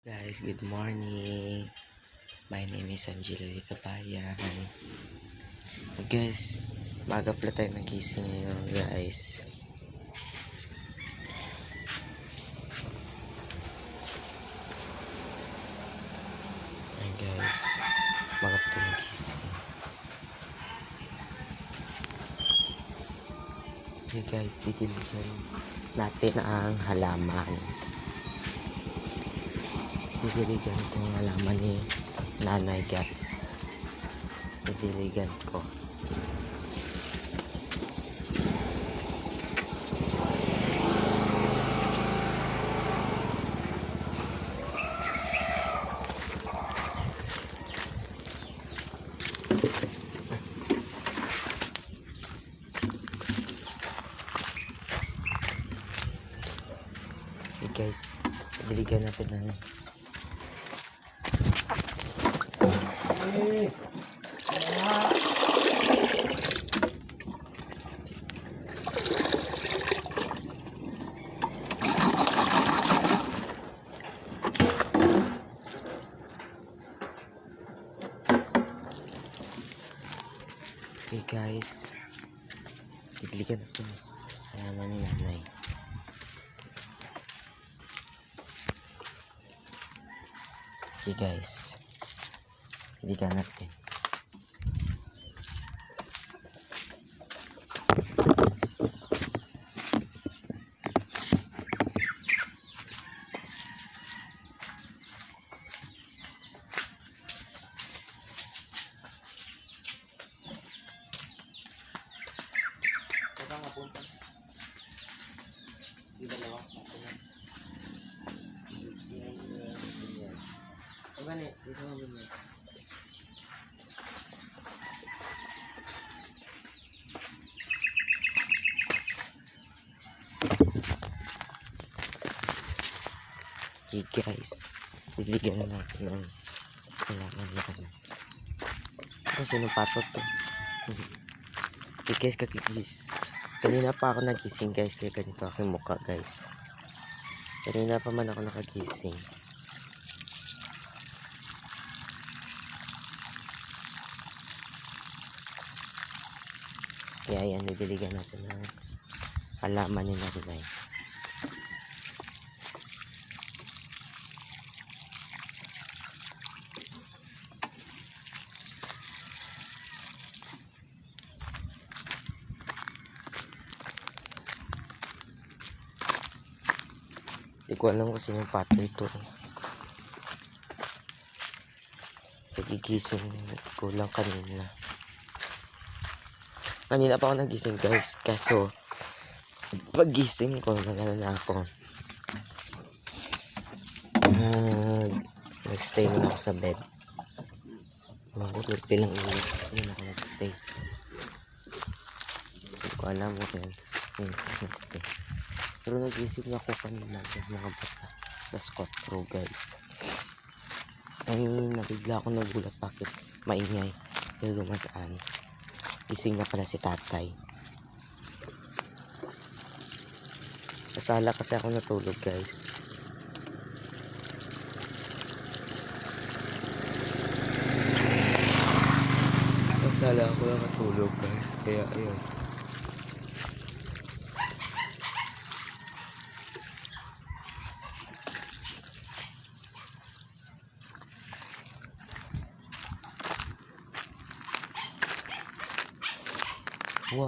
Guys, good morning. My name is Angelo Kabayan. Guys, maaga pala tayo nagising ngayon, guys. Ayan, guys. Maaga pa tayo nagising. Okay, guys, titiligan natin ang halaman. Didiligan ko ang halaman ni nanay, guys. Didiligan ko. Okay, guys, didiligan natin ng okay, guys, didiligan natin halaman ni nanay. Okay, guys, didiligan natin. Okay, guys, didiligan na natin ang halaman natin. Sinong patot to? Okay, guys, kakikis. Kanina pa ako nagising, guys, kaya ganito aking mukha, guys. Kanina pa man ako nakagising. Kaya yan, didiligan natin ang halaman ni nanay. Hindi ko alam kung sinong pato ito. Nagigising ko lang kanina. Kanina pa ako nagising, guys. Kaso, paggising ko, nagana ako. Nag-stay na ako sa bed. Makulit pilang inis. Yun ako nag-stay. Hindi ko alam kung nag-stay. Pero nag-isip na ako kanina ng mga bata. Mascot pro, guys. Ay, nabigla ako nagulat bakit maingay. Pero dumadaan. Gising na pala si tatay. Kasala kasi ako natulog, guys. Kasala ako lang natulog, guys. Kaya ayun. Wow,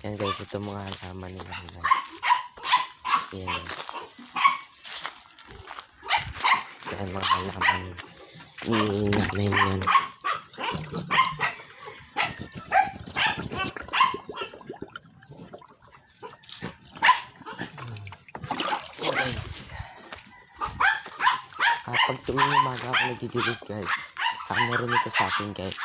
yan, guys, ito mga halaman nila. Yan. Yan mga halaman ni nanay yan. Pag tuwing umaga ako nagigilig, guys, meron ito sa akin, guys.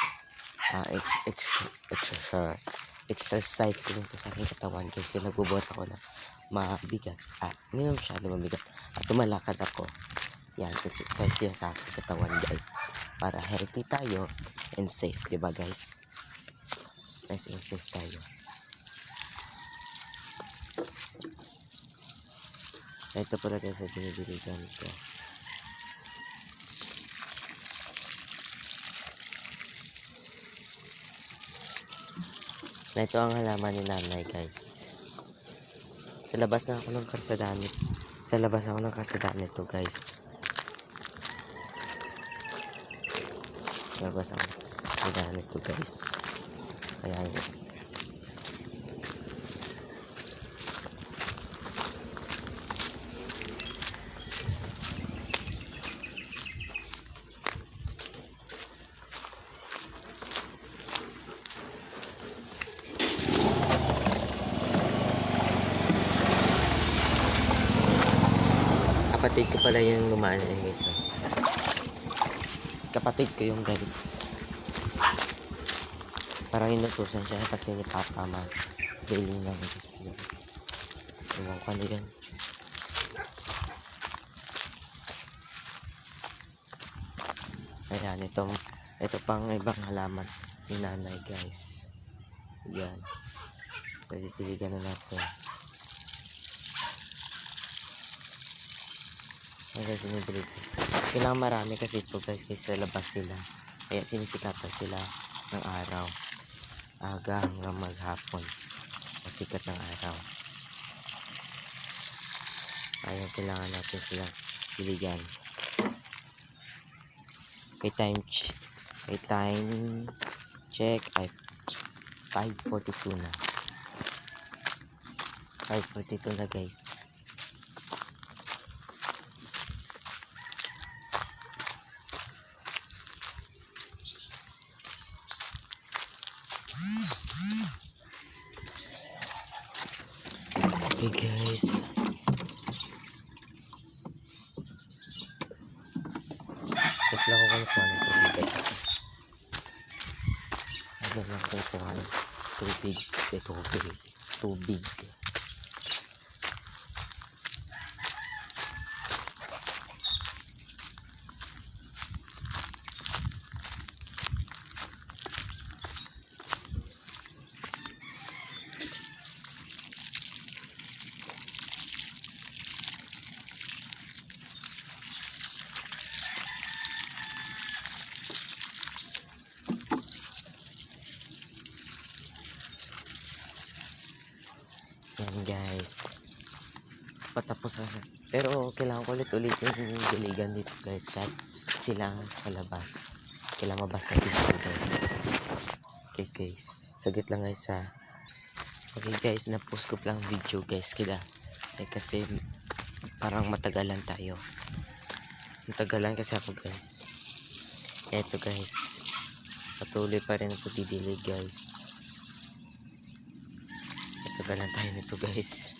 Exercise din ito sa aking katawan, guys. Nagbubuhat ako na mabigat. Hindi naman masyado mabigat. At tumalakad ako. Yan, exercise din sa aking katawan, guys. Para healthy tayo and safe, diba, guys? Nice and safe tayo. Ito pala guys sa binibiligan ko. Na ito ang halaman ni nanay guys. Sa labas na ako ng kasadaan nito. Sa labas ako ng kasadaan nito guys. Sa labas ako ng kasadaan nito guys. Ayan. Kapatid ko pala yung lumaan eh guys. Kapatid ko yung guys. Parang inutusan siya kasi ni Papa man. Daily na guys. Iwan ko na yun. Ayan, ito pang ibang halaman ni nanay guys. Yan. Pwede tiligan na natin. Ayan, sinibili ko. Kailangan marami kasi ito guys sa labas sila. Kaya sinisikatan sila ng araw. Aga hanggang maghapon. Masikat ng araw. Ayan, kailangan natin silang tiligan. Time check ay 5:42 na. 5:42 na guys. Okay guys. Check lang ko kung ano tubig. Ano lang kung ano tubig. Tubig. Yan guys. Patapos na. Pero kailangan ko ulit-ulitin yung diligan dito guys. Kahit sila sa labas. Kailangan mabasa dito guys. Okay guys. Sagit lang guys ha. Okay guys. Na-post ko lang video guys. Kaya kasi parang matagalan tayo. Matagalan kasi ako guys. Eto guys. Patuloy pa rin ako didilig guys. Matagalan tayo nito guys.